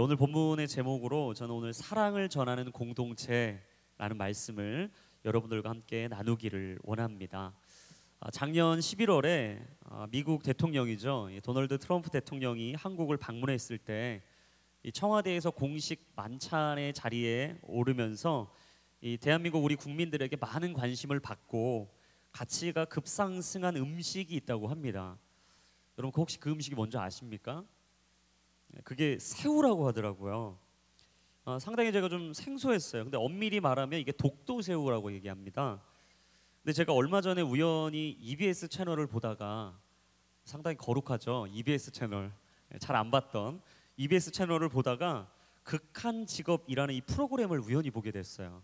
네, 오늘 본문의 제목으로 저는 오늘 사랑을 전하는 공동체라는 말씀을 여러분들과 함께 나누기를 원합니다. 작년 11월에 미국 대통령이죠. 도널드 트럼프 대통령이 한국을 방문했을 때 이 청와대에서 공식 만찬의 자리에 오르면서 이 대한민국 우리 국민들에게 많은 관심을 받고 가치가 급상승한 음식이 있다고 합니다. 여러분 혹시 그 음식이 뭔지 아십니까? 그게 새우라고 하더라고요. 상당히 제가 좀 생소했어요. 근데 엄밀히 말하면 이게 독도새우라고 얘기합니다. 근데 제가 얼마 전에 우연히 EBS 채널을 보다가, 상당히 거룩하죠, EBS 채널, 잘 안 봤던 EBS 채널을 보다가 극한 직업이라는 이 프로그램을 우연히 보게 됐어요.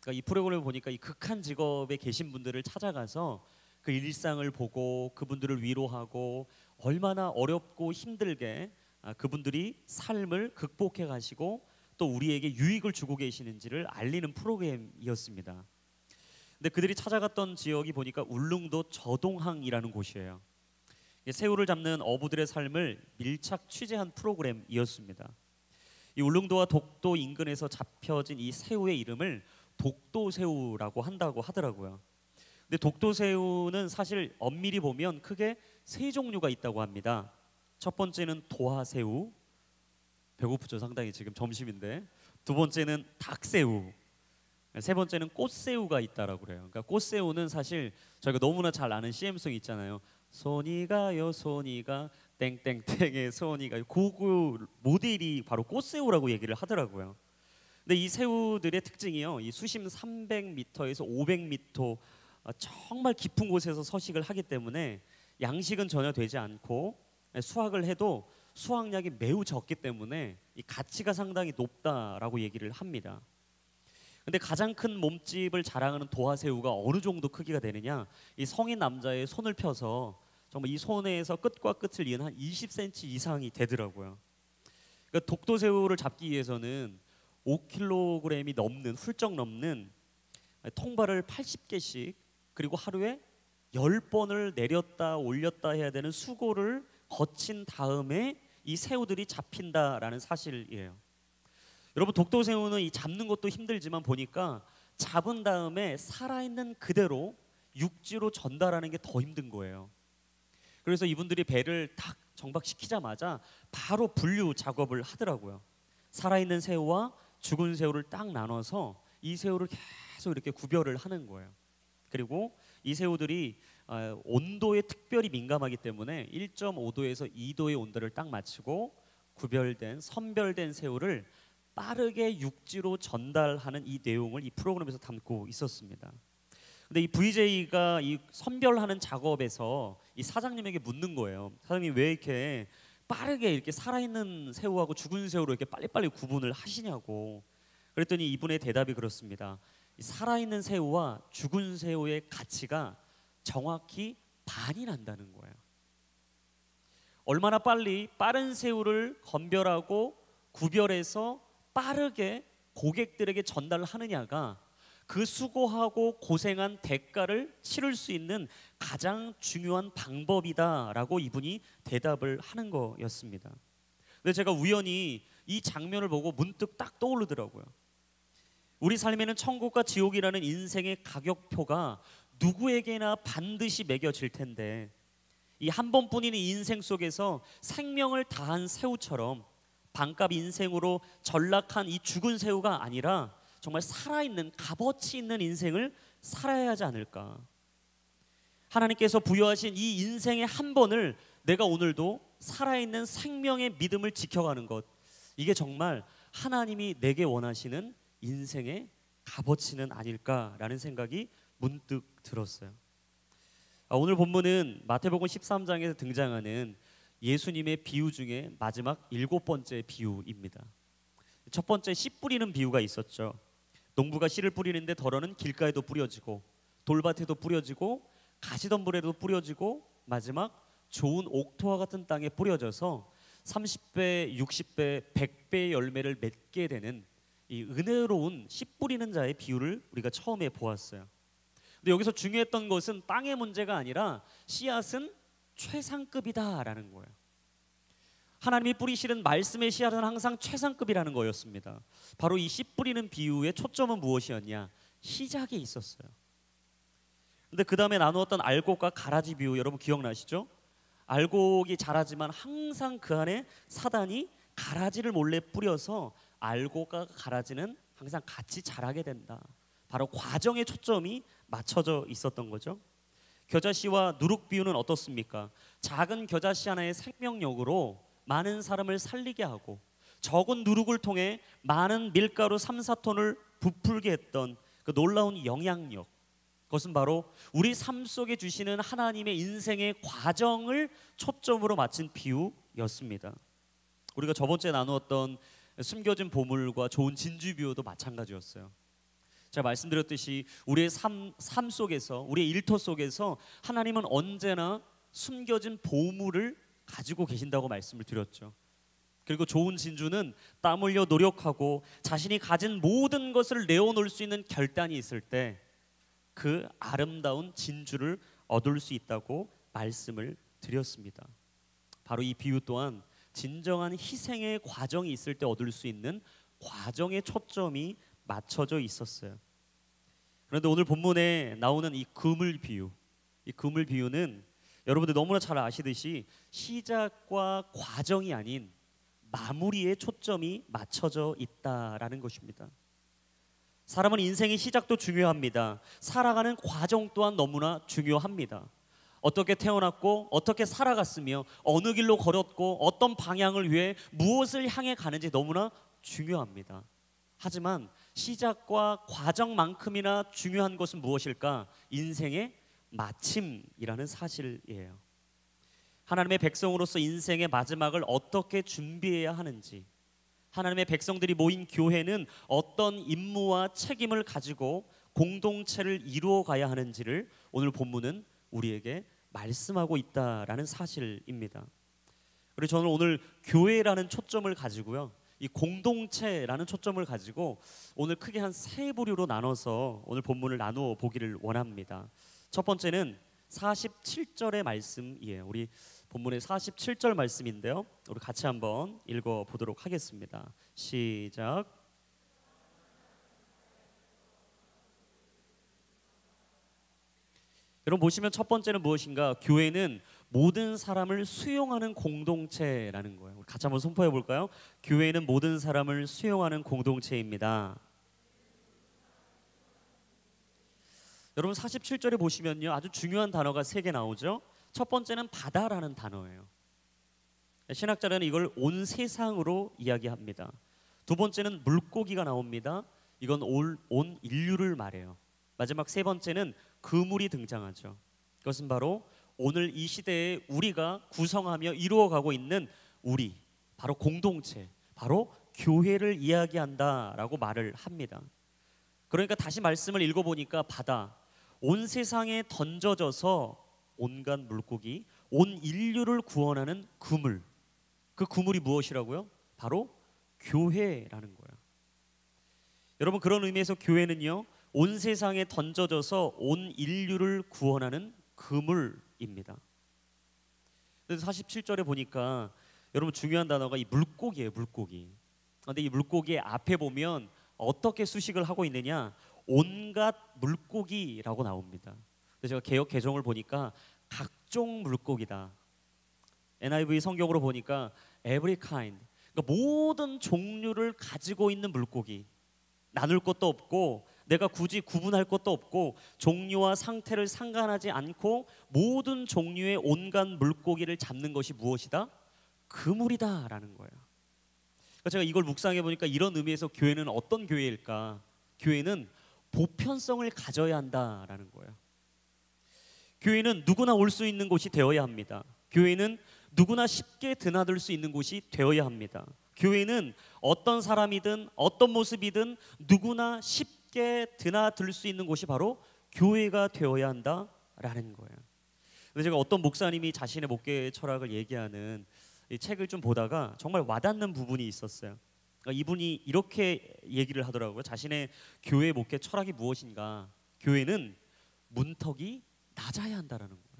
그러니까 이 프로그램을 보니까 이 극한 직업에 계신 분들을 찾아가서 그 일상을 보고 그분들을 위로하고 얼마나 어렵고 힘들게 그분들이 삶을 극복해 가시고 또 우리에게 유익을 주고 계시는지를 알리는 프로그램이었습니다. 근데 그들이 찾아갔던 지역이 보니까 울릉도 저동항이라는 곳이에요. 새우를 잡는 어부들의 삶을 밀착 취재한 프로그램이었습니다. 이 울릉도와 독도 인근에서 잡혀진 이 새우의 이름을 독도새우라고 한다고 하더라고요. 근데 독도새우는 사실 엄밀히 보면 크게 세 종류가 있다고 합니다. 첫 번째는 도화새우, 배고프죠, 상당히 지금 점심인데. 두 번째는 닭새우, 세 번째는 꽃새우가 있다라고 그래요. 그러니까 꽃새우는 사실 저희가 너무나 잘 아는 CM송 있잖아요. 손이 가요 손이 가 땡땡땡의 손이 가요. 그 모델이 바로 꽃새우라고 얘기를 하더라고요. 근데 이 새우들의 특징이요, 이 수심 300m에서 500m 정말 깊은 곳에서 서식을 하기 때문에 양식은 전혀 되지 않고 수확을 해도 수확량이 매우 적기 때문에 이 가치가 상당히 높다라고 얘기를 합니다. 근데 가장 큰 몸집을 자랑하는 도화새우가 어느 정도 크기가 되느냐, 이 성인 남자의 손을 펴서 정말 이 손에서 끝과 끝을 이은 한 20cm 이상이 되더라고요. 그러니까 독도새우를 잡기 위해서는 5kg이 넘는, 훌쩍 넘는 통발을 80개씩 그리고 하루에 10번을 내렸다 올렸다 해야 되는 수고를 거친 다음에 이 새우들이 잡힌다라는 사실이에요. 여러분, 독도새우는 이 잡는 것도 힘들지만 보니까 잡은 다음에 살아있는 그대로 육지로 전달하는 게 더 힘든 거예요. 그래서 이분들이 배를 딱 정박시키자마자 바로 분류 작업을 하더라고요. 살아있는 새우와 죽은 새우를 딱 나눠서 이 새우를 계속 이렇게 구별을 하는 거예요. 그리고 이 새우들이 온도에 특별히 민감하기 때문에 1.5도에서 2도의 온도를 딱 맞추고 구별된, 선별된 새우를 빠르게 육지로 전달하는 이 내용을 이 프로그램에서 담고 있었습니다. 근데 이 VJ가 이 선별하는 작업에서 이 사장님에게 묻는 거예요. 사장님, 왜 이렇게 빠르게 이렇게 살아있는 새우하고 죽은 새우로 이렇게 빨리빨리 구분을 하시냐고. 그랬더니 이분의 대답이 그렇습니다. 살아있는 새우와 죽은 새우의 가치가 정확히 반이 난다는 거예요. 얼마나 빨리 빠른 새우를 건별하고 구별해서 빠르게 고객들에게 전달을 하느냐가 그 수고하고 고생한 대가를 치를 수 있는 가장 중요한 방법이다라고 이분이 대답을 하는 거였습니다. 근데 제가 우연히 이 장면을 보고 문득 딱 떠오르더라고요. 우리 삶에는 천국과 지옥이라는 인생의 가격표가 누구에게나 반드시 매겨질 텐데, 이 한 번뿐인 인생 속에서 생명을 다한 새우처럼 반값 인생으로 전락한 이 죽은 새우가 아니라 정말 살아있는, 값어치 있는 인생을 살아야 하지 않을까. 하나님께서 부여하신 이 인생의 한 번을 내가 오늘도 살아있는 생명의 믿음을 지켜가는 것, 이게 정말 하나님이 내게 원하시는 인생의 값어치는 아닐까라는 생각이 문득 들었어요. 오늘 본문은 마태복음 13장에서 등장하는 예수님의 비유 중에 마지막 7번째 비유입니다. 첫 번째, 씨 뿌리는 비유가 있었죠. 농부가 씨를 뿌리는데 덜어는 길가에도 뿌려지고 돌밭에도 뿌려지고 가시덤불에도 뿌려지고 마지막 좋은 옥토와 같은 땅에 뿌려져서 30배, 60배, 100배의 열매를 맺게 되는 이 은혜로운 씨 뿌리는 자의 비유를 우리가 처음에 보았어요. 근데 여기서 중요했던 것은 땅의 문제가 아니라 씨앗은 최상급이다라는 거예요. 하나님이 뿌리시는 말씀의 씨앗은 항상 최상급이라는 거였습니다. 바로 이 씨 뿌리는 비유의 초점은 무엇이었냐? 시작에 있었어요. 근데 그 다음에 나누었던 알곡과 가라지 비유, 여러분 기억나시죠? 알곡이 자라지만 항상 그 안에 사단이 가라지를 몰래 뿌려서 알곡과 가라지는 항상 같이 자라게 된다. 바로 과정의 초점이 맞춰져 있었던 거죠. 겨자씨와 누룩 비유는 어떻습니까? 작은 겨자씨 하나의 생명력으로 많은 사람을 살리게 하고 적은 누룩을 통해 많은 밀가루 3, 4톤을 부풀게 했던 그 놀라운 영향력, 그것은 바로 우리 삶 속에 주시는 하나님의 인생의 과정을 초점으로 맞춘 비유였습니다. 우리가 저번 주에 나누었던 숨겨진 보물과 좋은 진주 비유도 마찬가지였어요. 제가 말씀드렸듯이 우리의 삶 속에서, 우리의 일터 속에서 하나님은 언제나 숨겨진 보물을 가지고 계신다고 말씀을 드렸죠. 그리고 좋은 진주는 땀 흘려 노력하고 자신이 가진 모든 것을 내어놓을 수 있는 결단이 있을 때 그 아름다운 진주를 얻을 수 있다고 말씀을 드렸습니다. 바로 이 비유 또한 진정한 희생의 과정이 있을 때 얻을 수 있는 과정의 초점이 맞춰져 있었어요. 그런데 오늘 본문에 나오는 이 그물 비유, 이 그물 비유는 여러분들 너무나 잘 아시듯이 시작과 과정이 아닌 마무리에 초점이 맞춰져 있다라는 것입니다. 사람은 인생의 시작도 중요합니다. 살아가는 과정 또한 너무나 중요합니다. 어떻게 태어났고 어떻게 살아갔으며 어느 길로 걸었고 어떤 방향을 위해 무엇을 향해 가는지 너무나 중요합니다. 하지만 시작과 과정만큼이나 중요한 것은 무엇일까? 인생의 마침이라는 사실이에요. 하나님의 백성으로서 인생의 마지막을 어떻게 준비해야 하는지, 하나님의 백성들이 모인 교회는 어떤 임무와 책임을 가지고 공동체를 이루어 가야 하는지를 오늘 본문은 우리에게 말씀하고 있다라는 사실입니다. 그리고 저는 오늘 교회라는 초점을 가지고요, 이 공동체라는 초점을 가지고 오늘 크게 한 세 부류로 나눠서 오늘 본문을 나누어 보기를 원합니다. 첫 번째는 47절의 말씀이에요. 우리 본문의 47절 말씀인데요, 우리 같이 한번 읽어 보도록 하겠습니다. 시작. 여러분 보시면 첫 번째는 무엇인가? 교회는 모든 사람을 수용하는 공동체라는 거예요. 우리 같이 한번 선포해 볼까요? 교회는 모든 사람을 수용하는 공동체입니다. 여러분 47절에 보시면요, 아주 중요한 단어가 세 개 나오죠. 첫 번째는 바다라는 단어예요. 신학자들은 이걸 온 세상으로 이야기합니다. 두 번째는 물고기가 나옵니다. 이건 온 인류를 말해요. 마지막 세 번째는 그물이 등장하죠. 그것은 바로 오늘 이 시대에 우리가 구성하며 이루어가고 있는 우리, 바로 공동체, 바로 교회를 이야기한다라고 말을 합니다. 그러니까 다시 말씀을 읽어보니까 바다, 온 세상에 던져져서 온갖 물고기, 온 인류를 구원하는 그물, 그 그물이 무엇이라고요? 바로 교회라는 거예요. 여러분 그런 의미에서 교회는요, 온 세상에 던져져서 온 인류를 구원하는 그물입니다. 그래서 47절에 보니까 여러분 중요한 단어가 이 물고기예요. 물고기. 그런데 이 물고기의 앞에 보면 어떻게 수식을 하고 있느냐? 온갖 물고기라고 나옵니다. 그래서 제가 개역 개정을 보니까 각종 물고기다. NIV 성경으로 보니까 every kind, 그러니까 모든 종류를 가지고 있는 물고기. 나눌 것도 없고 내가 굳이 구분할 것도 없고 종류와 상태를 상관하지 않고 모든 종류의 온갖 물고기를 잡는 것이 무엇이다? 그물이다라는 거예요. 그러니까 제가 이걸 묵상해 보니까 이런 의미에서 교회는 어떤 교회일까? 교회는 보편성을 가져야 한다라는 거예요. 교회는 누구나 올 수 있는 곳이 되어야 합니다. 교회는 누구나 쉽게 드나들 수 있는 곳이 되어야 합니다. 교회는 어떤 사람이든 어떤 모습이든 누구나 쉽게 드나들 수 있는 곳이 바로 교회가 되어야 한다라는 거예요. 근데 제가 어떤 목사님이 자신의 목회 철학을 얘기하는 이 책을 좀 보다가 정말 와닿는 부분이 있었어요. 그러니까 이분이 이렇게 얘기를 하더라고요. 자신의 교회 목회 철학이 무엇인가? 교회는 문턱이 낮아야 한다라는 거예요.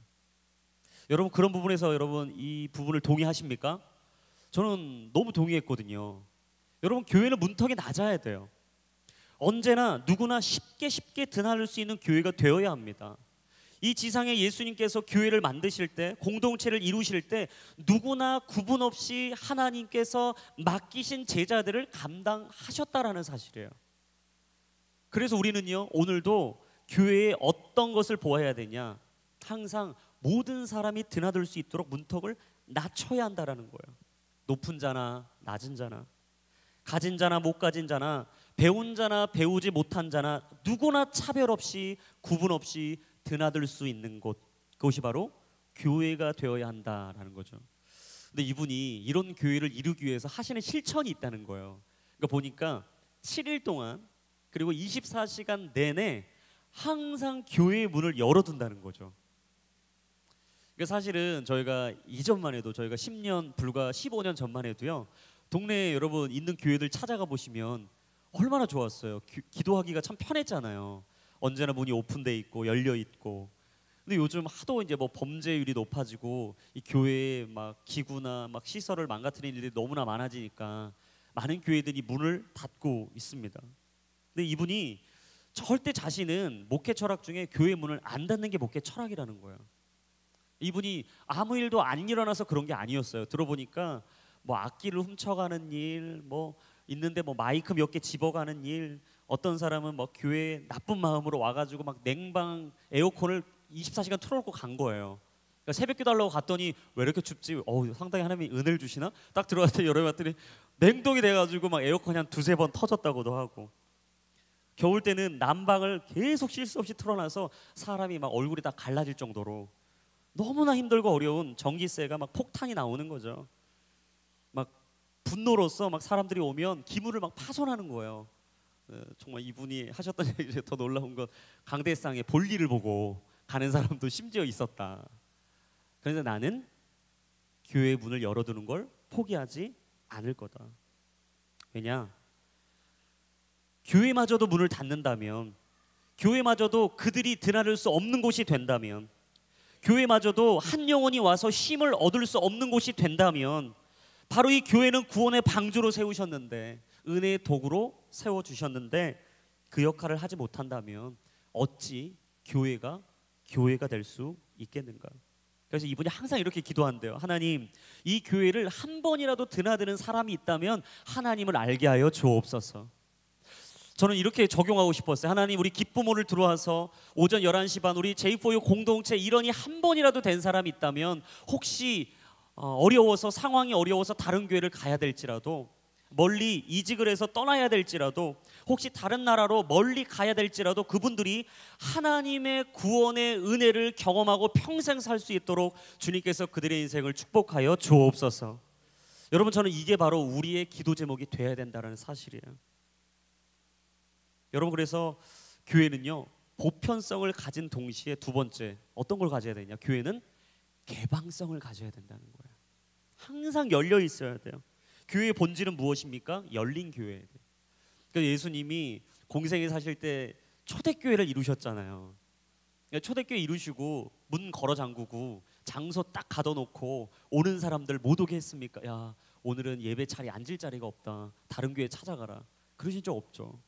여러분 그런 부분에서 여러분 이 부분을 동의하십니까? 저는 너무 동의했거든요. 여러분, 교회는 문턱이 낮아야 돼요. 언제나 누구나 쉽게 드나들 수 있는 교회가 되어야 합니다. 이 지상에 예수님께서 교회를 만드실 때, 공동체를 이루실 때 누구나 구분 없이 하나님께서 맡기신 제자들을 감당하셨다라는 사실이에요. 그래서 우리는요, 오늘도 교회에 어떤 것을 보아야 되냐, 항상 모든 사람이 드나들 수 있도록 문턱을 낮춰야 한다라는 거예요. 높은 자나 낮은 자나, 가진 자나 못 가진 자나, 배운 자나 배우지 못한 자나, 누구나 차별 없이 구분 없이 드나들 수 있는 곳, 그것이 바로 교회가 되어야 한다라는 거죠. 근데 이분이 이런 교회를 이루기 위해서 하시는 실천이 있다는 거예요. 그러니까 보니까 7일 동안, 그리고 24시간 내내 항상 교회의 문을 열어둔다는 거죠. 그러니까 사실은 저희가 이전만 해도, 저희가 10년, 불과 15년 전만 해도요, 동네에 여러분 있는 교회들 찾아가 보시면 얼마나 좋았어요. 기도하기가 참 편했잖아요. 언제나 문이 오픈돼 있고 열려 있고. 근데 요즘 하도 이제 뭐 범죄율이 높아지고 이 교회에 막 기구나 막 시설을 망가뜨리는 일이 너무나 많아지니까 많은 교회들이 문을 닫고 있습니다. 근데 이분이 절대 자신은 목회 철학 중에 교회 문을 안 닫는 게 목회 철학이라는 거예요. 이분이 아무 일도 안 일어나서 그런 게 아니었어요. 들어보니까 뭐 악기를 훔쳐가는 일, 뭐 있는데 뭐 마이크 몇 개 집어가는 일, 어떤 사람은 뭐 교회에 나쁜 마음으로 와가지고 막 냉방 에어컨을 24시간 틀어놓고 간 거예요. 그러니까 새벽기도 하려고 갔더니 왜 이렇게 춥지? 상당히 하나님이 은혜를 주시나? 딱 들어갔더니 여러분 봤더니 냉동이 돼가지고 막 에어컨이 한 두세 번 터졌다고도 하고, 겨울 때는 난방을 계속 쉴 수 없이 틀어놔서 사람이 막 얼굴이 다 갈라질 정도로 너무나 힘들고 어려운 전기세가 막 폭탄이 나오는 거죠. 막 분노로서 막 사람들이 오면 기물을 막 파손하는 거예요. 정말 이분이 하셨던 얘기 중에 더 놀라운 건 강대상의 볼일을 보고 가는 사람도 심지어 있었다. 그래서 나는 교회의 문을 열어두는 걸 포기하지 않을 거다. 왜냐? 교회마저도 문을 닫는다면, 교회마저도 그들이 드나들 수 없는 곳이 된다면, 교회마저도 한 영혼이 와서 쉼을 얻을 수 없는 곳이 된다면, 바로 이 교회는 구원의 방주로 세우셨는데, 은혜의 도구로 세워주셨는데 그 역할을 하지 못한다면 어찌 교회가 될 수 있겠는가? 그래서 이분이 항상 이렇게 기도한대요. 하나님, 이 교회를 한 번이라도 드나드는 사람이 있다면 하나님을 알게 하여 주옵소서. 저는 이렇게 적용하고 싶었어요. 하나님, 우리 기쁨호를 들어와서 오전 11시 반 우리 J4U 공동체 일원이 한 번이라도 된 사람이 있다면, 혹시 어려워서, 상황이 어려워서 다른 교회를 가야 될지라도, 멀리 이직을 해서 떠나야 될지라도, 혹시 다른 나라로 멀리 가야 될지라도 그분들이 하나님의 구원의 은혜를 경험하고 평생 살 수 있도록 주님께서 그들의 인생을 축복하여 주옵소서. 여러분, 저는 이게 바로 우리의 기도 제목이 돼야 된다는 사실이에요. 여러분, 그래서 교회는요, 보편성을 가진 동시에 두 번째 어떤 걸 가져야 되냐? 교회는 개방성을 가져야 된다는 거예요. 항상 열려 있어야 돼요. 교회의 본질은 무엇입니까? 열린 교회예요. 그러니까 예수님이 공생에 사실 때 초대교회를 이루셨잖아요. 그러니까 초대교회 이루시고 문 걸어 잠그고 장소 딱 가둬놓고 오는 사람들 못 오게 했습니까? 야, 오늘은 예배 자리 앉을 자리가 없다, 다른 교회 찾아가라, 그러신 적 없죠.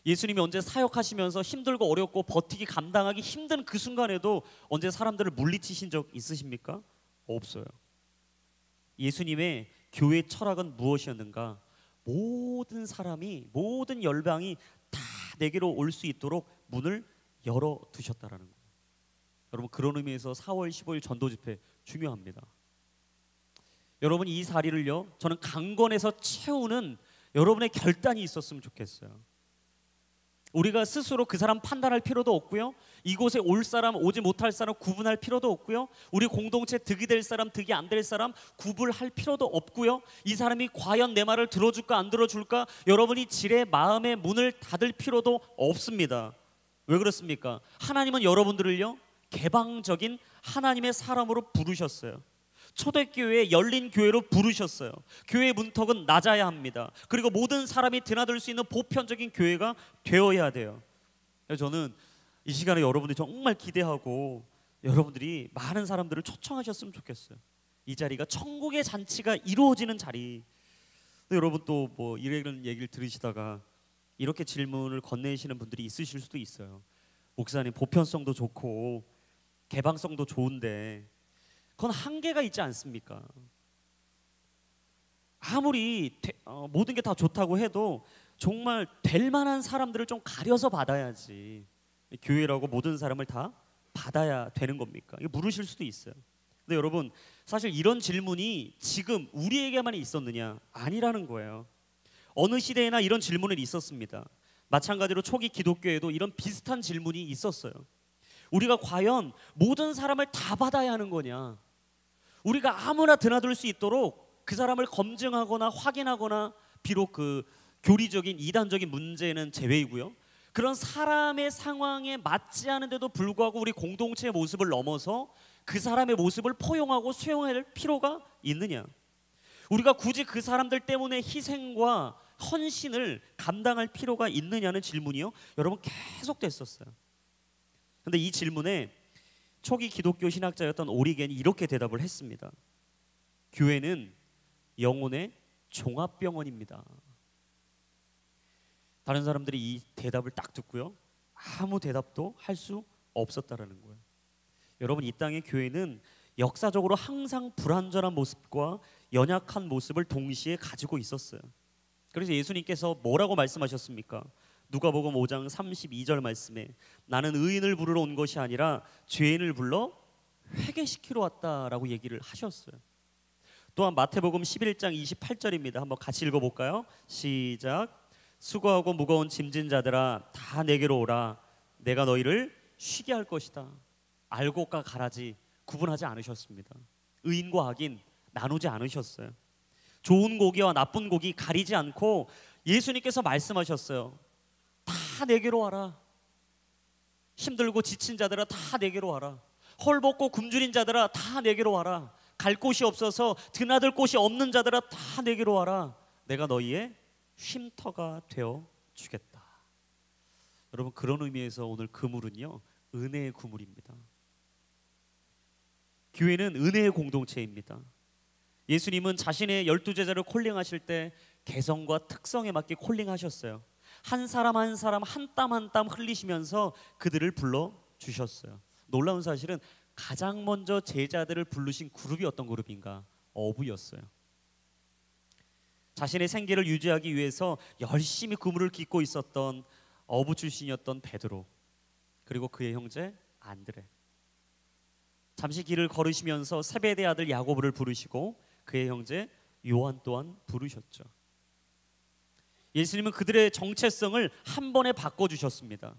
예수님이 언제 사역하시면서 힘들고 어렵고 버티기 감당하기 힘든 그 순간에도 언제 사람들을 물리치신 적 있으십니까? 없어요. 예수님의 교회 철학은 무엇이었는가? 모든 사람이, 모든 열방이 다 내게로 올 수 있도록 문을 열어두셨다라는 거예요. 여러분, 그런 의미에서 4월 15일 전도 집회 중요합니다. 여러분, 이 자리를요, 저는 강건해서 채우는 여러분의 결단이 있었으면 좋겠어요. 우리가 스스로 그 사람 판단할 필요도 없고요, 이곳에 올 사람 오지 못할 사람 구분할 필요도 없고요, 우리 공동체 득이 될 사람 득이 안 될 사람 구분할 필요도 없고요, 이 사람이 과연 내 말을 들어줄까 안 들어줄까 여러분이 지레 마음의 문을 닫을 필요도 없습니다. 왜 그렇습니까? 하나님은 여러분들을요, 개방적인 하나님의 사람으로 부르셨어요. 초대교회에 열린 교회로 부르셨어요. 교회의 문턱은 낮아야 합니다. 그리고 모든 사람이 드나들 수 있는 보편적인 교회가 되어야 돼요. 그래서 저는 이 시간에 여러분들이 정말 기대하고 여러분들이 많은 사람들을 초청하셨으면 좋겠어요. 이 자리가 천국의 잔치가 이루어지는 자리. 근데 여러분 또 뭐 이런 얘기를 들으시다가 이렇게 질문을 건네시는 분들이 있으실 수도 있어요. 목사님, 보편성도 좋고 개방성도 좋은데 그건 한계가 있지 않습니까? 아무리 모든 게 다 좋다고 해도 정말 될 만한 사람들을 좀 가려서 받아야지 교회라고 모든 사람을 다 받아야 되는 겁니까? 이게 물으실 수도 있어요. 근데 여러분, 사실 이런 질문이 지금 우리에게만 있었느냐? 아니라는 거예요. 어느 시대에나 이런 질문은 있었습니다. 마찬가지로 초기 기독교에도 이런 비슷한 질문이 있었어요. 우리가 과연 모든 사람을 다 받아야 하는 거냐? 우리가 아무나 드나들 수 있도록 그 사람을 검증하거나 확인하거나, 비록 그 교리적인 이단적인 문제는 제외이고요, 그런 사람의 상황에 맞지 않은데도 불구하고 우리 공동체의 모습을 넘어서 그 사람의 모습을 포용하고 수용할 필요가 있느냐? 우리가 굳이 그 사람들 때문에 희생과 헌신을 감당할 필요가 있느냐는 질문이요, 여러분 계속 됐었어요. 근데 이 질문에 초기 기독교 신학자였던 오리겐이 이렇게 대답을 했습니다. 교회는 영혼의 종합병원입니다. 다른 사람들이 이 대답을 딱 듣고요, 아무 대답도 할 수 없었다라는 거예요. 여러분, 이 땅의 교회는 역사적으로 항상 불완전한 모습과 연약한 모습을 동시에 가지고 있었어요. 그래서 예수님께서 뭐라고 말씀하셨습니까? 누가복음 5장 32절 말씀에 나는 의인을 부르러 온 것이 아니라 죄인을 불러 회개시키러 왔다라고 얘기를 하셨어요. 또한 마태복음 11장 28절입니다. 한번 같이 읽어볼까요? 시작. 수고하고 무거운 짐진 자들아 다 내게로 오라. 내가 너희를 쉬게 할 것이다. 알곡과 가라지 구분하지 않으셨습니다. 의인과 악인 나누지 않으셨어요. 좋은 고기와 나쁜 고기 가리지 않고 예수님께서 말씀하셨어요. 다 내게로 와라. 힘들고 지친 자들아 다 내게로 와라. 헐벗고 굶주린 자들아 다 내게로 와라. 갈 곳이 없어서 드나들 곳이 없는 자들아 다 내게로 와라. 내가 너희의 쉼터가 되어 주겠다. 여러분, 그런 의미에서 오늘 그물은요, 은혜의 그물입니다. 교회는 은혜의 공동체입니다. 예수님은 자신의 12제자를 콜링하실 때 개성과 특성에 맞게 콜링하셨어요. 한 사람 한 사람 한 땀 한 땀 흘리시면서 그들을 불러주셨어요. 놀라운 사실은 가장 먼저 제자들을 부르신 그룹이 어떤 그룹인가? 어부였어요. 자신의 생계를 유지하기 위해서 열심히 그물을 깃고 있었던 어부 출신이었던 베드로, 그리고 그의 형제 안드레. 잠시 길을 걸으시면서 세베대 아들 야고보를 부르시고 그의 형제 요한 또한 부르셨죠. 예수님은 그들의 정체성을 한 번에 바꿔주셨습니다.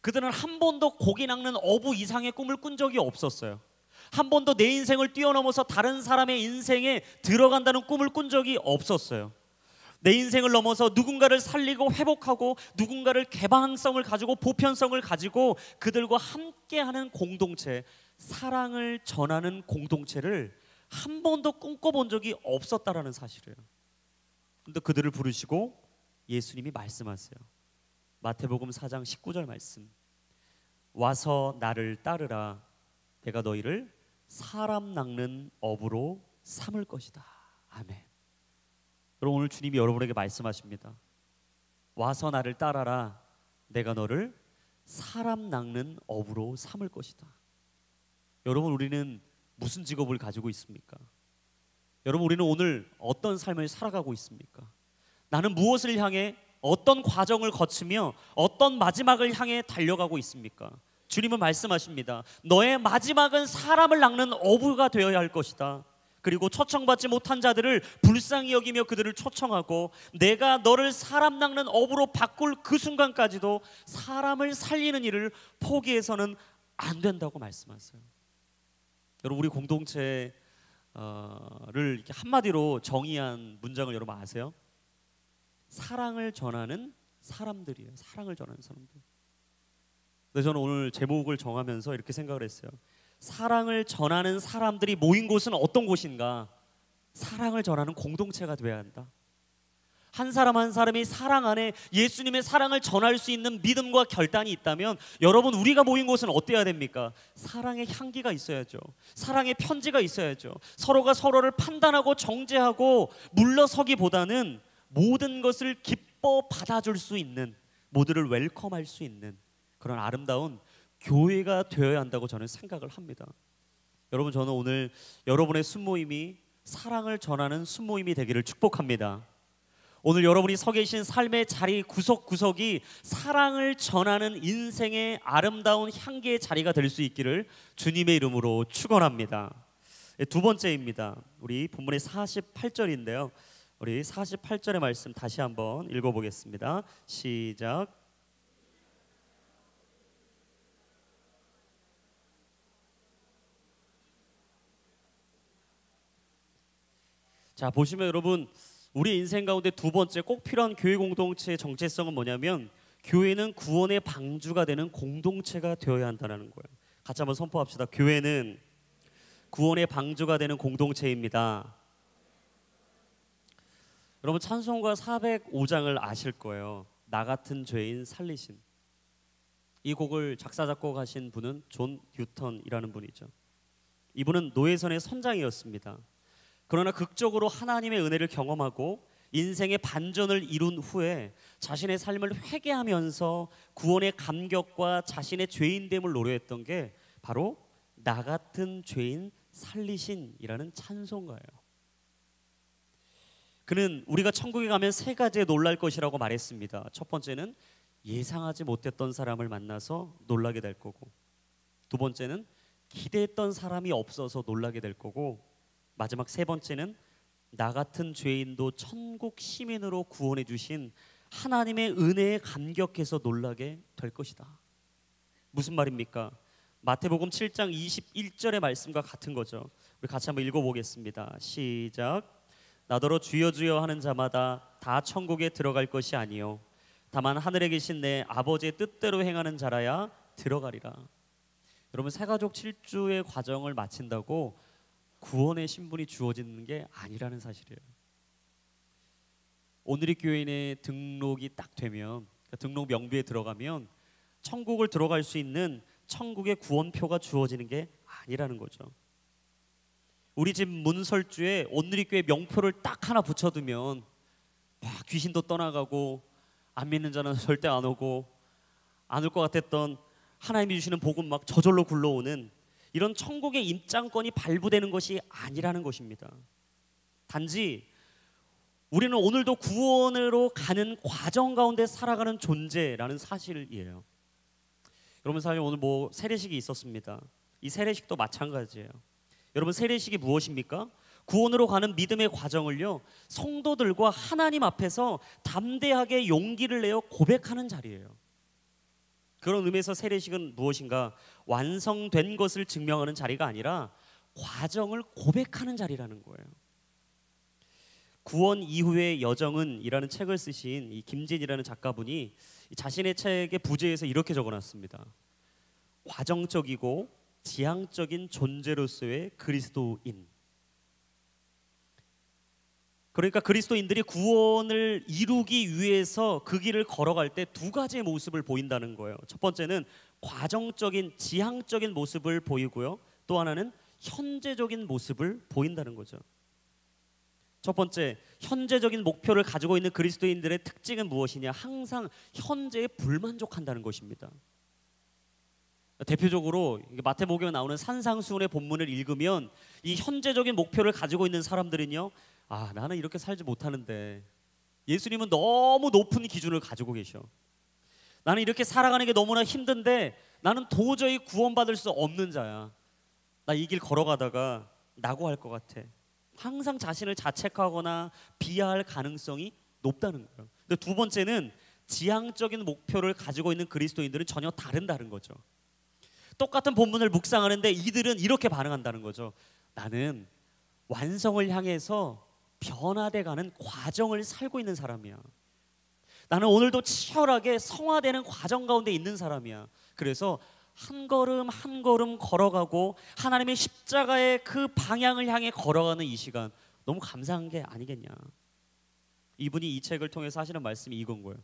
그들은 한 번도 고기 낚는 어부 이상의 꿈을 꾼 적이 없었어요. 한 번도 내 인생을 뛰어넘어서 다른 사람의 인생에 들어간다는 꿈을 꾼 적이 없었어요. 내 인생을 넘어서 누군가를 살리고 회복하고 누군가를 개방성을 가지고 보편성을 가지고 그들과 함께하는 공동체, 사랑을 전하는 공동체를 한 번도 꿈꿔본 적이 없었다라는 사실이에요. 근데 그들을 부르시고 예수님이 말씀하세요. 마태복음 4장 19절 말씀. 와서 나를 따르라. 내가 너희를 사람 낚는 어부로 삼을 것이다. 아멘. 여러분, 오늘 주님이 여러분에게 말씀하십니다. 와서 나를 따라라. 내가 너를 사람 낚는 어부로 삼을 것이다. 여러분, 우리는 무슨 직업을 가지고 있습니까? 여러분, 우리는 오늘 어떤 삶을 살아가고 있습니까? 나는 무엇을 향해 어떤 과정을 거치며 어떤 마지막을 향해 달려가고 있습니까? 주님은 말씀하십니다. 너의 마지막은 사람을 낚는 어부가 되어야 할 것이다. 그리고 초청받지 못한 자들을 불쌍히 여기며 그들을 초청하고 내가 너를 사람 낚는 어부로 바꿀 그 순간까지도 사람을 살리는 일을 포기해서는 안 된다고 말씀하세요. 여러분, 우리 공동체를 이렇게 한마디로 정의한 문장을 여러분 아세요? 사랑을 전하는 사람들이에요. 사랑을 전하는 사람들. 근데 저는 오늘 제목을 정하면서 이렇게 생각을 했어요. 사랑을 전하는 사람들이 모인 곳은 어떤 곳인가? 사랑을 전하는 공동체가 되어야 한다. 한 사람 한 사람이 사랑 안에 예수님의 사랑을 전할 수 있는 믿음과 결단이 있다면 여러분, 우리가 모인 곳은 어때야 됩니까? 사랑의 향기가 있어야죠. 사랑의 편지가 있어야죠. 서로가 서로를 판단하고 정죄하고 물러서기보다는 모든 것을 기뻐 받아줄 수 있는, 모두를 웰컴할 수 있는 그런 아름다운 교회가 되어야 한다고 저는 생각을 합니다. 여러분, 저는 오늘 여러분의 순모임이 사랑을 전하는 순모임이 되기를 축복합니다. 오늘 여러분이 서 계신 삶의 자리 구석구석이 사랑을 전하는 인생의 아름다운 향기의 자리가 될 수 있기를 주님의 이름으로 축원합니다. 두 번째입니다. 우리 본문의 48절인데요. 우리 48절의 말씀 다시 한번 읽어보겠습니다. 시작. 자, 보시면 여러분, 우리 인생 가운데 두 번째 꼭 필요한 교회 공동체의 정체성은 뭐냐면, 교회는 구원의 방주가 되는 공동체가 되어야 한다는 거예요. 같이 한번 선포합시다. 교회는 구원의 방주가 되는 공동체입니다. 여러분, 찬송가 405장을 아실 거예요. 나 같은 죄인 살리신. 이 곡을 작사 작곡하신 분은 존 뉴턴이라는 분이죠. 이분은 노예선의 선장이었습니다. 그러나 극적으로 하나님의 은혜를 경험하고 인생의 반전을 이룬 후에 자신의 삶을 회개하면서 구원의 감격과 자신의 죄인됨을 노래했던 게 바로 나 같은 죄인 살리신이라는 찬송가예요. 그는 우리가 천국에 가면 세 가지에 놀랄 것이라고 말했습니다. 첫 번째는 예상하지 못했던 사람을 만나서 놀라게 될 거고, 두 번째는 기대했던 사람이 없어서 놀라게 될 거고, 마지막 세 번째는 나 같은 죄인도 천국 시민으로 구원해 주신 하나님의 은혜에 감격해서 놀라게 될 것이다. 무슨 말입니까? 마태복음 7장 21절의 말씀과 같은 거죠. 우리 같이 한번 읽어보겠습니다. 시작. 나더러 주여 주여 하는 자마다 다 천국에 들어갈 것이 아니요 다만 하늘에 계신 내 아버지의 뜻대로 행하는 자라야 들어가리라. 여러분, 새가족 7주의 과정을 마친다고 구원의 신분이 주어지는 게 아니라는 사실이에요. 오늘의 교인의 등록이 딱 되면, 등록 명부에 들어가면 천국을 들어갈 수 있는 천국의 구원표가 주어지는 게 아니라는 거죠. 우리 집 문설주에 오늘의 교회 명표를 딱 하나 붙여두면 막 귀신도 떠나가고 안 믿는 자는 절대 안 오고 안 올 것 같았던 하나님이 주시는 복음 막 저절로 굴러오는 이런 천국의 입장권이 발부되는 것이 아니라는 것입니다. 단지 우리는 오늘도 구원으로 가는 과정 가운데 살아가는 존재라는 사실이에요. 여러분, 사실 오늘 세례식이 있었습니다. 이 세례식도 마찬가지예요. 여러분, 세례식이 무엇입니까? 구원으로 가는 믿음의 과정을요, 성도들과 하나님 앞에서 담대하게 용기를 내어 고백하는 자리예요. 그런 의미에서 세례식은 무엇인가? 완성된 것을 증명하는 자리가 아니라 과정을 고백하는 자리라는 거예요. 구원 이후의 여정은 이라는 책을 쓰신 이 김진이라는 작가분이 자신의 책의 부제에서 이렇게 적어놨습니다. 과정적이고 지향적인 존재로서의 그리스도인. 그러니까 그리스도인들이 구원을 이루기 위해서 그 길을 걸어갈 때 두 가지의 모습을 보인다는 거예요. 첫 번째는 과정적인 지향적인 모습을 보이고요, 또 하나는 현재적인 모습을 보인다는 거죠. 첫 번째, 현재적인 목표를 가지고 있는 그리스도인들의 특징은 무엇이냐? 항상 현재에 불만족한다는 것입니다. 대표적으로 마태복음에 나오는 산상수훈의 본문을 읽으면 이 현재적인 목표를 가지고 있는 사람들은요, 나는 이렇게 살지 못하는데 예수님은 너무 높은 기준을 가지고 계셔. 나는 이렇게 살아가는 게 너무나 힘든데 나는 도저히 구원받을 수 없는 자야. 나 이 길 걸어가다가 낙오할 것 같아. 항상 자신을 자책하거나 비하할 가능성이 높다는 거예요. 근데 두 번째는 지향적인 목표를 가지고 있는 그리스도인들은 전혀 다른 거죠. 똑같은 본문을 묵상하는데 이들은 이렇게 반응한다는 거죠. 나는 완성을 향해서 변화돼가는 과정을 살고 있는 사람이야. 나는 오늘도 치열하게 성화되는 과정 가운데 있는 사람이야. 그래서 한 걸음 한 걸음 걸어가고 하나님의 십자가의 그 방향을 향해 걸어가는 이 시간, 너무 감사한 게 아니겠냐. 이분이 이 책을 통해서 하시는 말씀이 이건 거예요.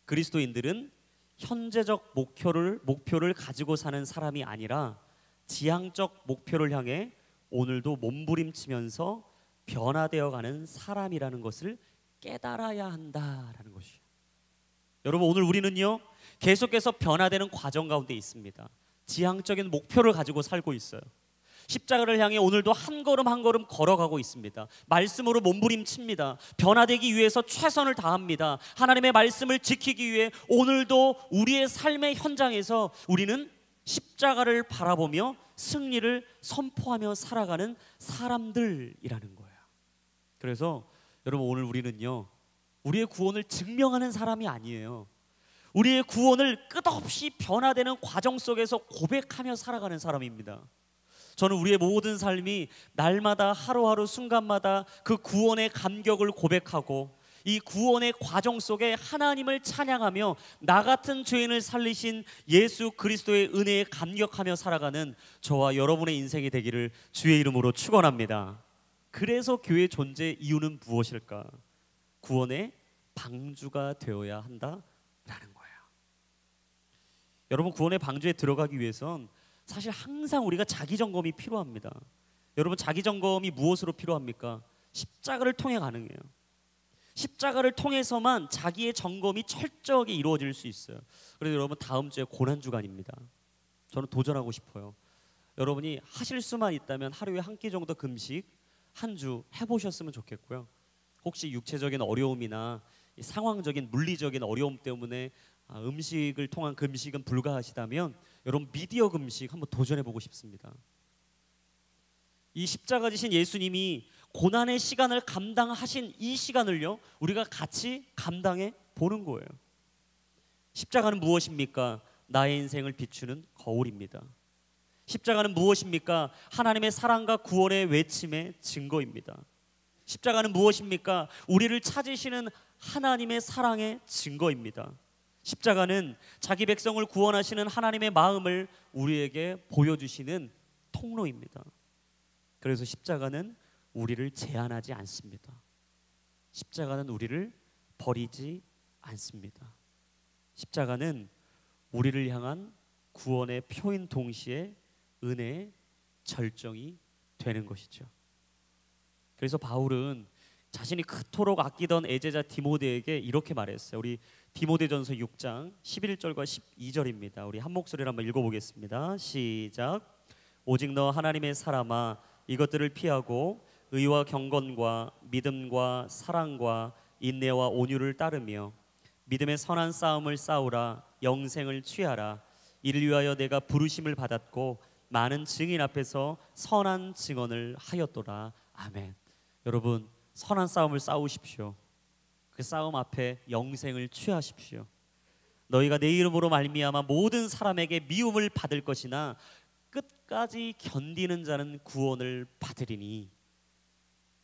그리스도인들은 현재적 목표를 가지고 사는 사람이 아니라 지향적 목표를 향해 오늘도 몸부림치면서 변화되어가는 사람이라는 것을 깨달아야 한다라는 것이에요. 여러분, 오늘 우리는요 계속해서 변화되는 과정 가운데 있습니다. 지향적인 목표를 가지고 살고 있어요. 십자가를 향해 오늘도 한 걸음 한 걸음 걸어가고 있습니다. 말씀으로 몸부림칩니다. 변화되기 위해서 최선을 다합니다. 하나님의 말씀을 지키기 위해 오늘도 우리의 삶의 현장에서 우리는 십자가를 바라보며 승리를 선포하며 살아가는 사람들이라는 거예요. 그래서 여러분, 오늘 우리는요 우리의 구원을 증명하는 사람이 아니에요. 우리의 구원을 끝없이 변화되는 과정 속에서 고백하며 살아가는 사람입니다. 저는 우리의 모든 삶이 날마다 하루하루 순간마다 그 구원의 감격을 고백하고 이 구원의 과정 속에 하나님을 찬양하며 나 같은 죄인을 살리신 예수 그리스도의 은혜에 감격하며 살아가는 저와 여러분의 인생이 되기를 주의 이름으로 축원합니다. 그래서 교회의 존재 이유는 무엇일까? 구원의 방주가 되어야 한다라는 거예요. 여러분, 구원의 방주에 들어가기 위해선 사실 항상 우리가 자기 점검이 필요합니다. 여러분, 자기 점검이 무엇으로 필요합니까? 십자가를 통해 가능해요. 십자가를 통해서만 자기의 점검이 철저하게 이루어질 수 있어요. 그래서 여러분, 다음 주에 고난 주간입니다. 저는 도전하고 싶어요. 여러분이 하실 수만 있다면 하루에 한 끼 정도 금식 한 주 해보셨으면 좋겠고요. 혹시 육체적인 어려움이나 상황적인 물리적인 어려움 때문에 음식을 통한 금식은 불가하시다면 여러분, 미디어 금식 한번 도전해보고 싶습니다. 이 십자가 지신 예수님이 고난의 시간을 감당하신 이 시간을요 우리가 같이 감당해 보는 거예요. 십자가는 무엇입니까? 나의 인생을 비추는 거울입니다. 십자가는 무엇입니까? 하나님의 사랑과 구원의 외침의 증거입니다. 십자가는 무엇입니까? 우리를 찾으시는 하나님의 사랑의 증거입니다. 십자가는 자기 백성을 구원하시는 하나님의 마음을 우리에게 보여주시는 통로입니다. 그래서 십자가는 우리를 제한하지 않습니다. 십자가는 우리를 버리지 않습니다. 십자가는 우리를 향한 구원의 표인 동시에 은혜의 절정이 되는 것이죠. 그래서 바울은 자신이 그토록 아끼던 애제자 디모데에게 이렇게 말했어요. 우리 디모데전서 6장 11절과 12절입니다. 우리 한 목소리로 한번 읽어보겠습니다. 시작. 오직 너 하나님의 사람아, 이것들을 피하고 의와 경건과 믿음과 사랑과 인내와 온유를 따르며 믿음의 선한 싸움을 싸우라. 영생을 취하라. 이를 위하여 내가 부르심을 받았고 많은 증인 앞에서 선한 증언을 하였도다. 아멘. 여러분, 선한 싸움을 싸우십시오. 그 싸움 앞에 영생을 취하십시오. 너희가 내 이름으로 말미암아 모든 사람에게 미움을 받을 것이나 끝까지 견디는 자는 구원을 받으리니.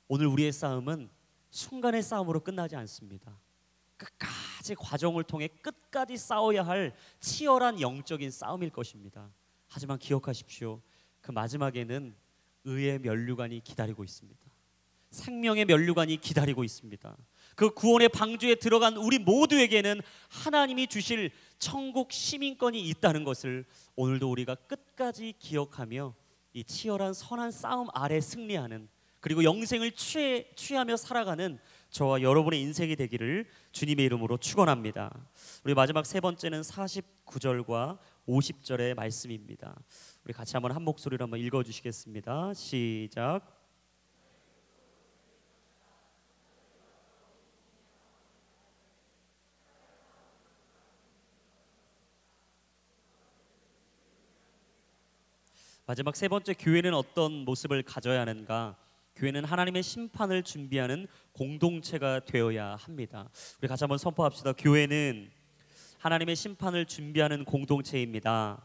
오늘 우리의 싸움은 순간의 싸움으로 끝나지 않습니다. 끝까지 과정을 통해 끝까지 싸워야 할 치열한 영적인 싸움일 것입니다. 하지만 기억하십시오. 그 마지막에는 의의 면류관이 기다리고 있습니다. 생명의 면류관이 기다리고 있습니다. 그 구원의 방주에 들어간 우리 모두에게는 하나님이 주실 천국 시민권이 있다는 것을 오늘도 우리가 끝까지 기억하며 이 치열한 선한 싸움 아래 승리하는, 그리고 영생을 취하며 살아가는 저와 여러분의 인생이 되기를 주님의 이름으로 축원합니다. 우리 마지막 세 번째는 49절과 50절의 말씀입니다. 우리 같이 한번 한 목소리로 한번 읽어주시겠습니다. 시작. 마지막 세 번째, 교회는 어떤 모습을 가져야 하는가? 교회는 하나님의 심판을 준비하는 공동체가 되어야 합니다. 우리 같이 한번 선포합시다. 교회는 하나님의 심판을 준비하는 공동체입니다.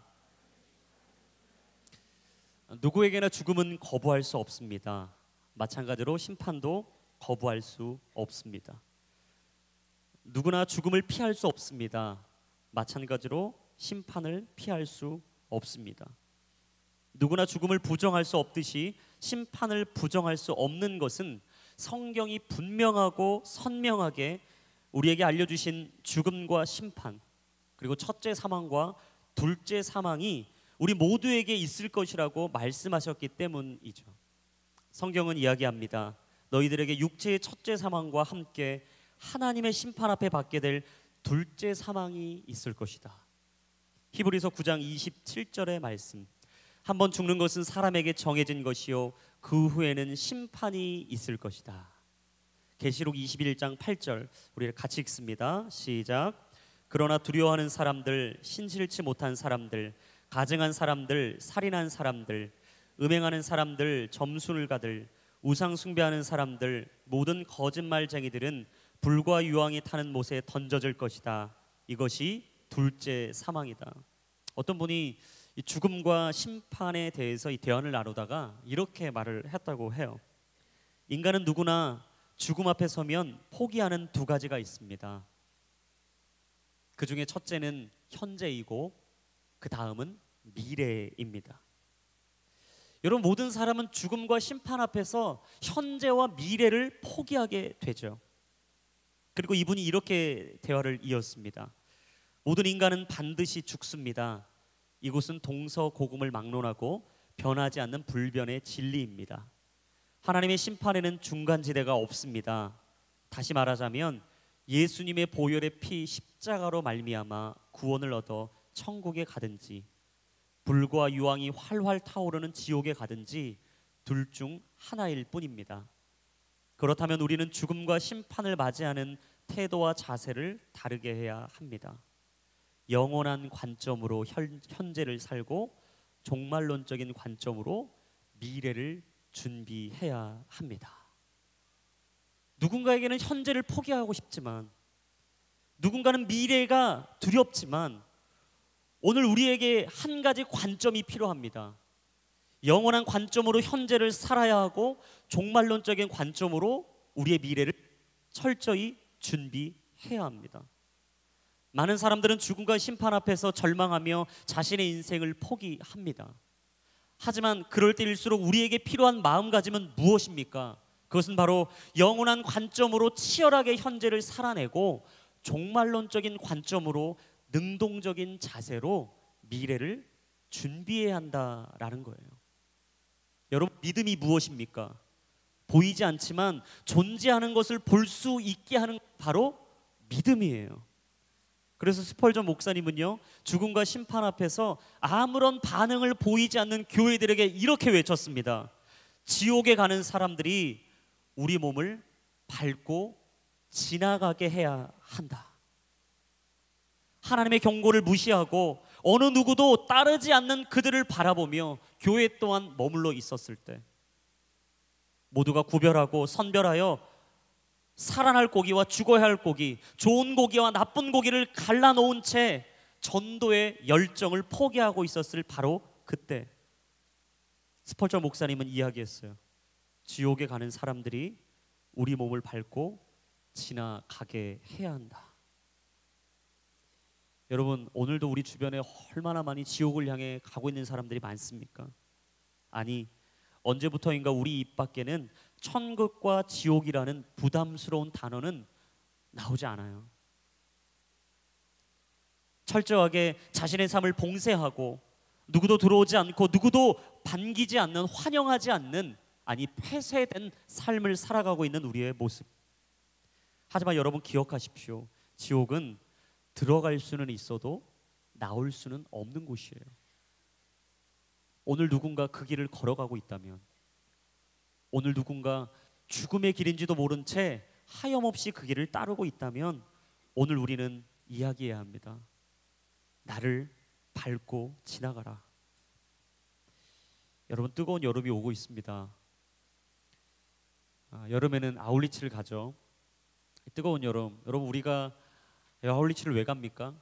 누구에게나 죽음은 거부할 수 없습니다. 마찬가지로 심판도 거부할 수 없습니다. 누구나 죽음을 피할 수 없습니다. 마찬가지로 심판을 피할 수 없습니다. 누구나 죽음을 부정할 수 없듯이 심판을 부정할 수 없는 것은 성경이 분명하고 선명하게 우리에게 알려주신 죽음과 심판, 그리고 첫째 사망과 둘째 사망이 우리 모두에게 있을 것이라고 말씀하셨기 때문이죠. 성경은 이야기합니다. 너희들에게 육체의 첫째 사망과 함께 하나님의 심판 앞에 받게 될 둘째 사망이 있을 것이다. 히브리서 9장 27절의 말씀. 한번 죽는 것은 사람에게 정해진 것이요 그 후에는 심판이 있을 것이다. 계시록 21장 8절 우리 같이 읽습니다. 시작. 그러나 두려워하는 사람들, 신실치 못한 사람들, 가증한 사람들, 살인한 사람들, 음행하는 사람들, 점술가들, 우상 숭배하는 사람들, 모든 거짓말쟁이들은 불과 유황이 타는 못에 던져질 것이다. 이것이 둘째 사망이다. 어떤 분이 이 죽음과 심판에 대해서 이 대화를 나누다가 이렇게 말을 했다고 해요. 인간은 누구나 죽음 앞에 서면 포기하는 두 가지가 있습니다. 그 중에 첫째는 현재이고 그 다음은 미래입니다. 여러분, 모든 사람은 죽음과 심판 앞에서 현재와 미래를 포기하게 되죠. 그리고 이분이 이렇게 대화를 이었습니다. 모든 인간은 반드시 죽습니다. 이곳은 동서고금을 막론하고 변하지 않는 불변의 진리입니다. 하나님의 심판에는 중간지대가 없습니다. 다시 말하자면 예수님의 보혈의 피 십자가로 말미암아 구원을 얻어 천국에 가든지 불과 유황이 활활 타오르는 지옥에 가든지 둘 중 하나일 뿐입니다. 그렇다면 우리는 죽음과 심판을 맞이하는 태도와 자세를 다르게 해야 합니다. 영원한 관점으로 현재를 살고 종말론적인 관점으로 미래를 준비해야 합니다. 누군가에게는 현재를 포기하고 싶지만, 누군가는 미래가 두렵지만, 오늘 우리에게 한 가지 관점이 필요합니다. 영원한 관점으로 현재를 살아야 하고 종말론적인 관점으로 우리의 미래를 철저히 준비해야 합니다. 많은 사람들은 죽음과 심판 앞에서 절망하며 자신의 인생을 포기합니다. 하지만 그럴 때일수록 우리에게 필요한 마음가짐은 무엇입니까? 그것은 바로 영원한 관점으로 치열하게 현재를 살아내고 종말론적인 관점으로 능동적인 자세로 미래를 준비해야 한다라는 거예요. 여러분, 믿음이 무엇입니까? 보이지 않지만 존재하는 것을 볼 수 있게 하는 바로 믿음이에요. 그래서 스펄전 목사님은요, 죽음과 심판 앞에서 아무런 반응을 보이지 않는 교회들에게 이렇게 외쳤습니다. 지옥에 가는 사람들이 우리 몸을 밟고 지나가게 해야 한다. 하나님의 경고를 무시하고 어느 누구도 따르지 않는 그들을 바라보며 교회 또한 머물러 있었을 때 모두가 구별하고 선별하여 살아날 고기와 죽어야 할 고기, 좋은 고기와 나쁜 고기를 갈라놓은 채 전도의 열정을 포기하고 있었을 바로 그때 스펄전 목사님은 이야기했어요. 지옥에 가는 사람들이 우리 몸을 밟고 지나가게 해야 한다. 여러분, 오늘도 우리 주변에 얼마나 많이 지옥을 향해 가고 있는 사람들이 많습니까? 아니, 언제부터인가 우리 입 밖에는 천국과 지옥이라는 부담스러운 단어는 나오지 않아요. 철저하게 자신의 삶을 봉쇄하고 누구도 들어오지 않고 누구도 반기지 않는, 환영하지 않는, 아니 폐쇄된 삶을 살아가고 있는 우리의 모습. 하지만 여러분 기억하십시오. 지옥은 들어갈 수는 있어도 나올 수는 없는 곳이에요. 오늘 누군가 그 길을 걸어가고 있다면, 오늘 누군가 죽음의 길인지도 모른 채 하염없이 그 길을 따르고 있다면 오늘 우리는 이야기해야 합니다. 나를 밟고 지나가라. 여러분, 뜨거운 여름이 오고 있습니다. 여름에는 아울리치를 가죠. 뜨거운 여름, 여러분 우리가 아울리치를 왜 갑니까?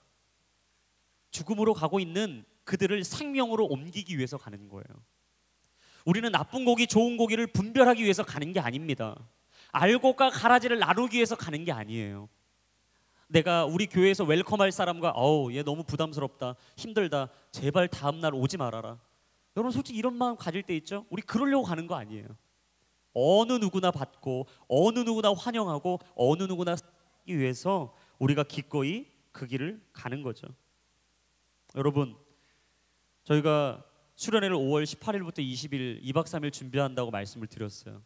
죽음으로 가고 있는 그들을 생명으로 옮기기 위해서 가는 거예요. 우리는 나쁜 고기, 좋은 고기를 분별하기 위해서 가는 게 아닙니다. 알곡과 가라지를 나누기 위해서 가는 게 아니에요. 내가 우리 교회에서 웰컴할 사람과 얘 너무 부담스럽다, 힘들다, 제발 다음날 오지 말아라. 여러분 솔직히 이런 마음 가질 때 있죠? 우리 그러려고 가는 거 아니에요. 어느 누구나 받고 어느 누구나 환영하고 어느 누구나 살기 위해서 우리가 기꺼이 그 길을 가는 거죠. 여러분, 저희가 수련회를 5월 18일부터 20일 2박 3일 준비한다고 말씀을 드렸어요.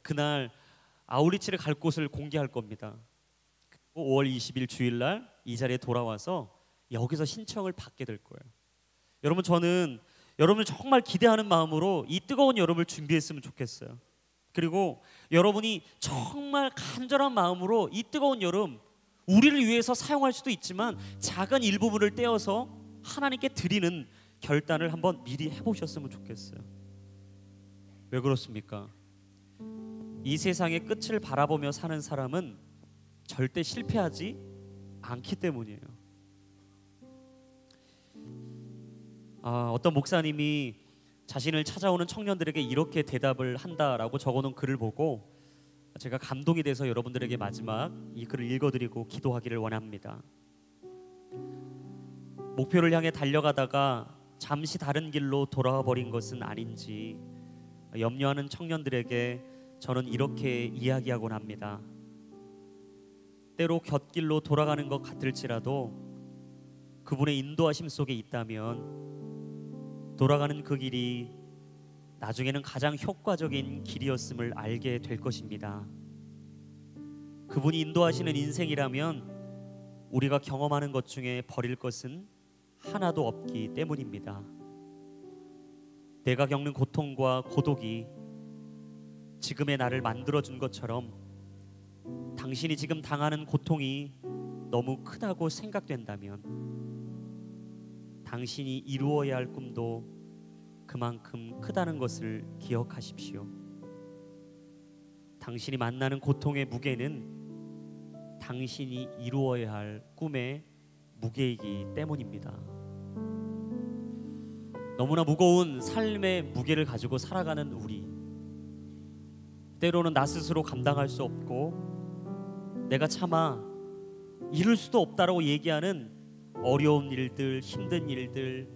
그날 아우리치를 갈 곳을 공개할 겁니다. 5월 20일 주일날 이 자리에 돌아와서 여기서 신청을 받게 될 거예요. 여러분, 저는 여러분을 정말 기대하는 마음으로 이 뜨거운 여름을 준비했으면 좋겠어요. 그리고 여러분이 정말 간절한 마음으로 이 뜨거운 여름 우리를 위해서 사용할 수도 있지만 작은 일부분을 떼어서 하나님께 드리는 결단을 한번 미리 해보셨으면 좋겠어요. 왜 그렇습니까? 이 세상의 끝을 바라보며 사는 사람은 절대 실패하지 않기 때문이에요. 어떤 목사님이 자신을 찾아오는 청년들에게 이렇게 대답을 한다라고 적어놓은 글을 보고 제가 감동이 돼서 여러분들에게 마지막 이 글을 읽어드리고 기도하기를 원합니다. 목표를 향해 달려가다가 잠시 다른 길로 돌아와 버린 것은 아닌지 염려하는 청년들에게 저는 이렇게 이야기하곤 합니다. 때로 곁길로 돌아가는 것 같을지라도 그분의 인도하심 속에 있다면 돌아가는 그 길이 나중에는 가장 효과적인 길이었음을 알게 될 것입니다. 그분이 인도하시는 인생이라면 우리가 경험하는 것 중에 버릴 것은 하나도 없기 때문입니다. 내가 겪는 고통과 고독이 지금의 나를 만들어준 것처럼 당신이 지금 당하는 고통이 너무 크다고 생각된다면 당신이 이루어야 할 꿈도 그만큼 크다는 것을 기억하십시오. 당신이 만나는 고통의 무게는 당신이 이루어야 할 꿈의 무게이기 때문입니다. 너무나 무거운 삶의 무게를 가지고 살아가는 우리, 때로는 나 스스로 감당할 수 없고 내가 차마 이룰 수도 없다라고 얘기하는 어려운 일들, 힘든 일들,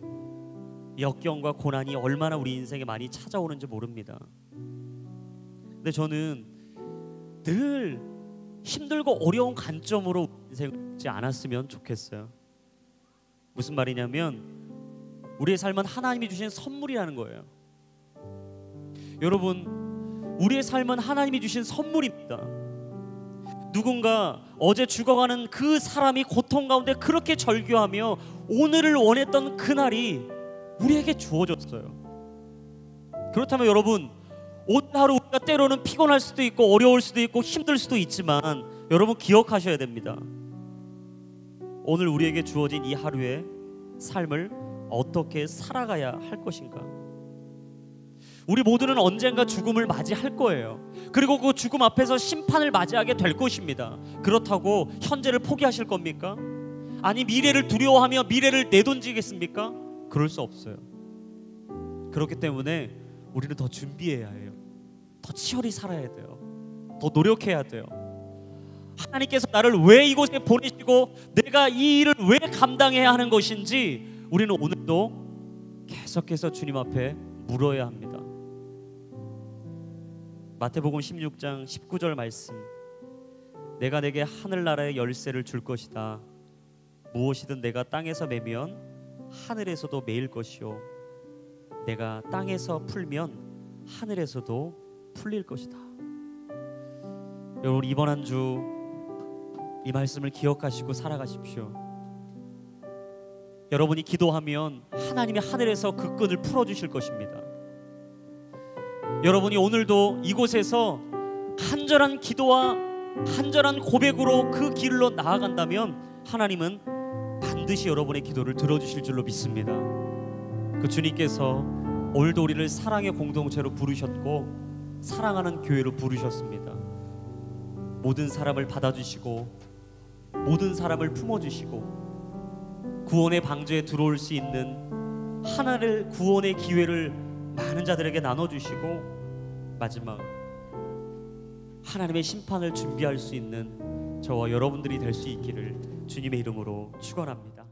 역경과 고난이 얼마나 우리 인생에 많이 찾아오는지 모릅니다. 근데 저는 늘 힘들고 어려운 관점으로 인생을 보지 않았으면 좋겠어요. 무슨 말이냐면 우리의 삶은 하나님이 주신 선물이라는 거예요. 여러분, 우리의 삶은 하나님이 주신 선물입니다. 누군가 어제 죽어가는 그 사람이 고통 가운데 그렇게 절규하며 오늘을 원했던 그날이 우리에게 주어졌어요. 그렇다면 여러분, 오늘 하루 우리가 때로는 피곤할 수도 있고 어려울 수도 있고 힘들 수도 있지만 여러분 기억하셔야 됩니다. 오늘 우리에게 주어진 이 하루의 삶을 어떻게 살아가야 할 것인가? 우리 모두는 언젠가 죽음을 맞이할 거예요. 그리고 그 죽음 앞에서 심판을 맞이하게 될 것입니다. 그렇다고 현재를 포기하실 겁니까? 아니 미래를 두려워하며 미래를 내던지겠습니까? 그럴 수 없어요. 그렇기 때문에 우리는 더 준비해야 해요. 더 치열히 살아야 돼요. 더 노력해야 돼요. 하나님께서 나를 왜 이곳에 보내시고 내가 이 일을 왜 감당해야 하는 것인지 우리는 오늘도 계속해서 주님 앞에 물어야 합니다. 마태복음 16장 19절 말씀, 내가 내게 하늘나라의 열쇠를 줄 것이다. 무엇이든 내가 땅에서 매면 하늘에서도 매일 것이요 내가 땅에서 풀면 하늘에서도 풀릴 것이다. 여러분, 이번 한 주 이 말씀을 기억하시고 살아가십시오. 여러분이 기도하면 하나님이 하늘에서 그 끈을 풀어주실 것입니다. 여러분이 오늘도 이곳에서 간절한 기도와 간절한 고백으로 그 길로 나아간다면 하나님은 반드시 여러분의 기도를 들어주실 줄로 믿습니다. 그 주님께서 오늘도 우리를 사랑의 공동체로 부르셨고 사랑하는 교회로 부르셨습니다. 모든 사람을 받아주시고 모든 사람을 품어주시고 구원의 방주에 들어올 수 있는 하나를 구원의 기회를 많은 자들에게 나눠주시고 마지막 하나님의 심판을 준비할 수 있는 저와 여러분들이 될 수 있기를 주님의 이름으로 축원합니다.